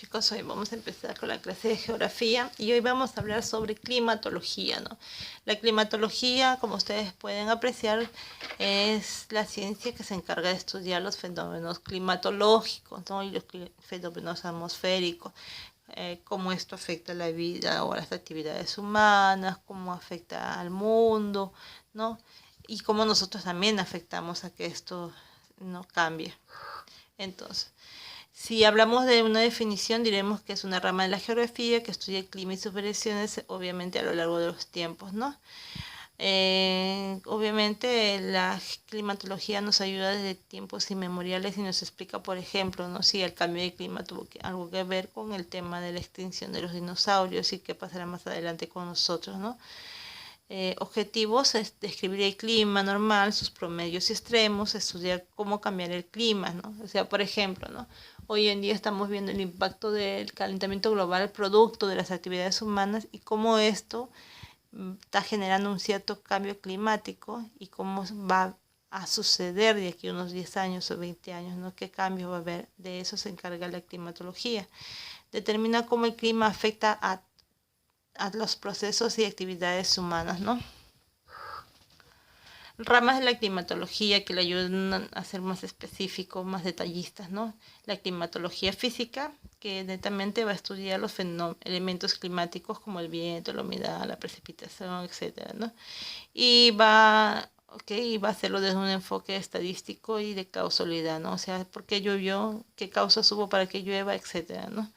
Chicos, hoy vamos a empezar con la clase de geografía y hoy vamos a hablar sobre climatología, ¿no? La climatología, como ustedes pueden apreciar, es la ciencia que se encarga de estudiar los fenómenos climatológicos, ¿no? Y los fenómenos atmosféricos, cómo esto afecta la vida o las actividades humanas, cómo afecta al mundo, ¿no? Y cómo nosotros también afectamos a que esto no cambie. Entonces, si hablamos de una definición, diremos que es una rama de la geografía que estudia el clima y sus variaciones, obviamente a lo largo de los tiempos, ¿no? Obviamente la climatología nos ayuda desde tiempos inmemoriales y nos explica, por ejemplo, ¿no? Si el cambio de clima tuvo algo que ver con el tema de la extinción de los dinosaurios y qué pasará más adelante con nosotros, ¿no? Objetivos es describir el clima normal, sus promedios y extremos, estudiar cómo cambiar el clima, ¿no? O sea, por ejemplo, ¿no? Hoy en día estamos viendo el impacto del calentamiento global producto de las actividades humanas y cómo esto está generando un cierto cambio climático y cómo va a suceder de aquí a unos 10 años o 20 años, ¿no? ¿Qué cambio va a haber? De eso se encarga la climatología. Determina cómo el clima afecta a los procesos y actividades humanas, ¿no? Ramas de la climatología que le ayudan a ser más específicos, más detallistas, ¿no? La climatología física, que netamente va a estudiar los elementos climáticos como el viento, la humedad, la precipitación, etcétera, ¿no? Y va a hacerlo desde un enfoque estadístico y de causalidad, ¿no? O sea, ¿por qué llovió? ¿Qué causas hubo para que llueva? Etcétera, ¿no?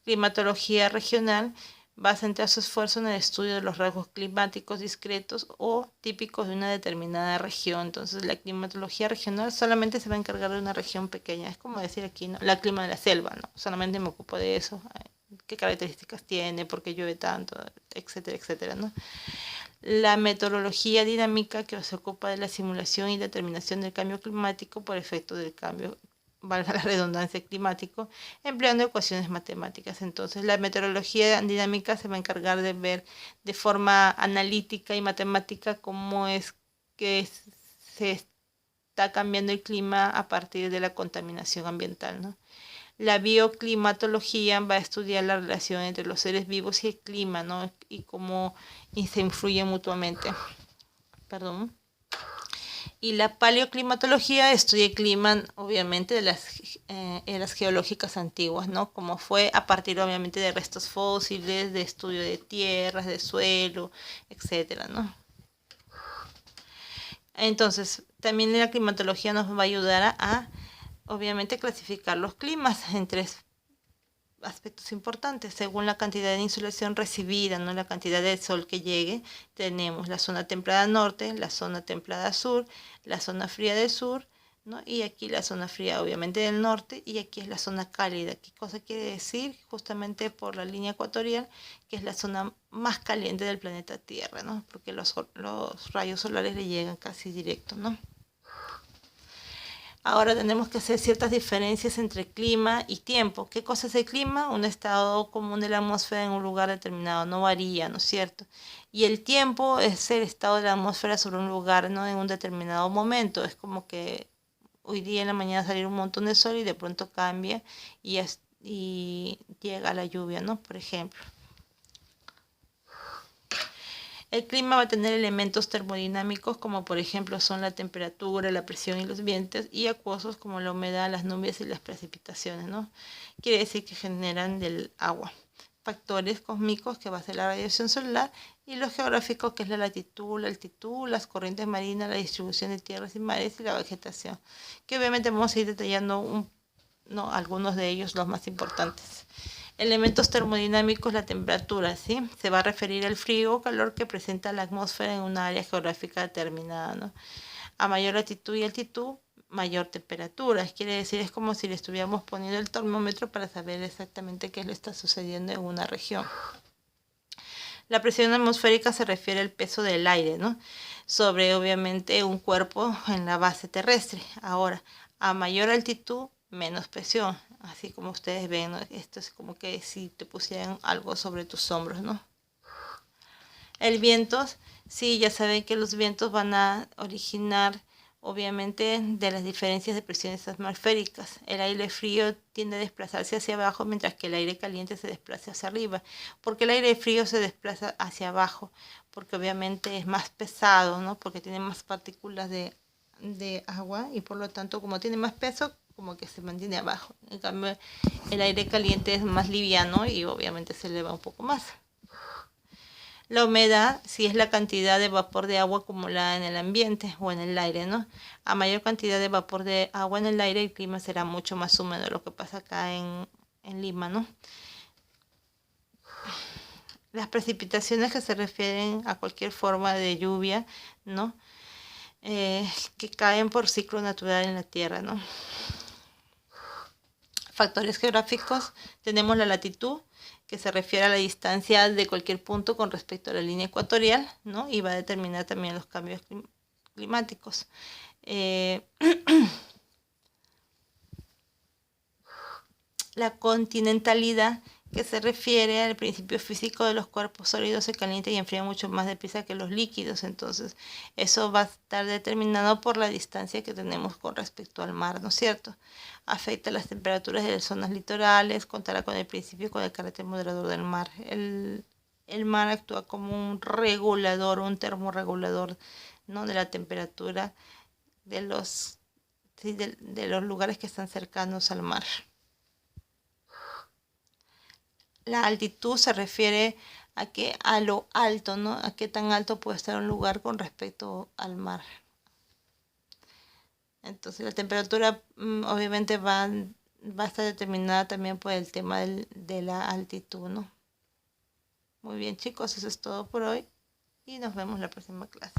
Climatología regional va a centrar su esfuerzo en el estudio de los rasgos climáticos discretos o típicos de una determinada región. Entonces, la climatología regional solamente se va a encargar de una región pequeña. Es como decir aquí, ¿no? La clima de la selva, ¿no? Solamente me ocupo de eso. ¿Qué características tiene? ¿Por qué llueve tanto? Etcétera, etcétera, ¿no? La meteorología dinámica, que se ocupa de la simulación y determinación del cambio climático por efecto del cambio, valga la redundancia, climático, empleando ecuaciones matemáticas. Entonces, la meteorología dinámica se va a encargar de ver de forma analítica y matemática cómo es que se está cambiando el clima a partir de la contaminación ambiental, ¿no? La bioclimatología va a estudiar la relación entre los seres vivos y el clima, ¿no? Y cómo se influyen mutuamente. Perdón. Y la paleoclimatología estudia el clima, obviamente, de las eras geológicas antiguas, ¿no? Como fue a partir, obviamente, de restos fósiles, de estudio de tierras, de suelo, etcétera, ¿no? Entonces, también la climatología nos va a ayudar a obviamente, clasificar los climas en tres aspectos importantes. Según la cantidad de insolación recibida, ¿no? La cantidad de sol que llegue, tenemos la zona templada norte, la zona templada sur, la zona fría del sur, ¿no? Y aquí la zona fría obviamente del norte y aquí es la zona cálida. ¿Qué cosa quiere decir? Justamente por la línea ecuatorial, que es la zona más caliente del planeta Tierra, ¿no? Porque los rayos solares le llegan casi directo, ¿no? Ahora tenemos que hacer ciertas diferencias entre clima y tiempo. ¿Qué cosa es el clima? Un estado común de la atmósfera en un lugar determinado, no varía, ¿no es cierto? Y el tiempo es el estado de la atmósfera sobre un lugar, ¿no? En un determinado momento. Es como que hoy día en la mañana salir un montón de sol y de pronto cambia y llega la lluvia, ¿no? Por ejemplo. El clima va a tener elementos termodinámicos como por ejemplo son la temperatura, la presión y los vientos y acuosos como la humedad, las nubes y las precipitaciones, ¿no? Quiere decir que generan del agua. Factores cósmicos que va a ser la radiación solar y los geográficos que es la latitud, la altitud, las corrientes marinas, la distribución de tierras y mares y la vegetación. Que obviamente vamos a ir detallando algunos de ellos, los más importantes. Elementos termodinámicos, la temperatura, ¿sí? Se va a referir al frío o calor que presenta la atmósfera en una área geográfica determinada, ¿no? A mayor latitud y altitud, mayor temperatura. Quiere decir, es como si le estuviéramos poniendo el termómetro para saber exactamente qué le está sucediendo en una región. La presión atmosférica se refiere al peso del aire, ¿no? Sobre, obviamente, un cuerpo en la base terrestre. Ahora, a mayor altitud, menos presión. Así como ustedes ven, ¿no? Esto es como que si te pusieran algo sobre tus hombros, ¿no? El viento, sí, ya saben que los vientos van a originar obviamente de las diferencias de presiones atmosféricas. El aire frío tiende a desplazarse hacia abajo mientras que el aire caliente se desplaza hacia arriba. ¿Por qué el aire frío se desplaza hacia abajo? Porque obviamente es más pesado, ¿no? Porque tiene más partículas de agua y por lo tanto como tiene más peso, como que se mantiene abajo. En cambio, el aire caliente es más liviano y obviamente se eleva un poco más. La humedad, si es la cantidad de vapor de agua acumulada en el ambiente o en el aire, ¿no? A mayor cantidad de vapor de agua en el aire, el clima será mucho más húmedo, lo que pasa acá en Lima, ¿no? Las precipitaciones que se refieren a cualquier forma de lluvia, ¿no? Que caen por ciclo natural en la Tierra, ¿no? Factores geográficos, tenemos la latitud, que se refiere a la distancia de cualquier punto con respecto a la línea ecuatorial, ¿no? Y va a determinar también los cambios climáticos. La continentalidad, que se refiere al principio físico de los cuerpos sólidos, se calienta y enfría mucho más deprisa que los líquidos. Entonces, eso va a estar determinado por la distancia que tenemos con respecto al mar, ¿no es cierto? Afecta las temperaturas de las zonas litorales, contará con el principio con el carácter moderador del mar. El mar actúa como un regulador, un termorregulador, ¿no? De la temperatura de los, sí, de los lugares que están cercanos al mar. La altitud se refiere a lo alto, ¿no? A qué tan alto puede estar un lugar con respecto al mar. Entonces la temperatura obviamente va a estar determinada también por el tema de la altitud, ¿no? Muy bien, chicos, eso es todo por hoy y nos vemos la próxima clase.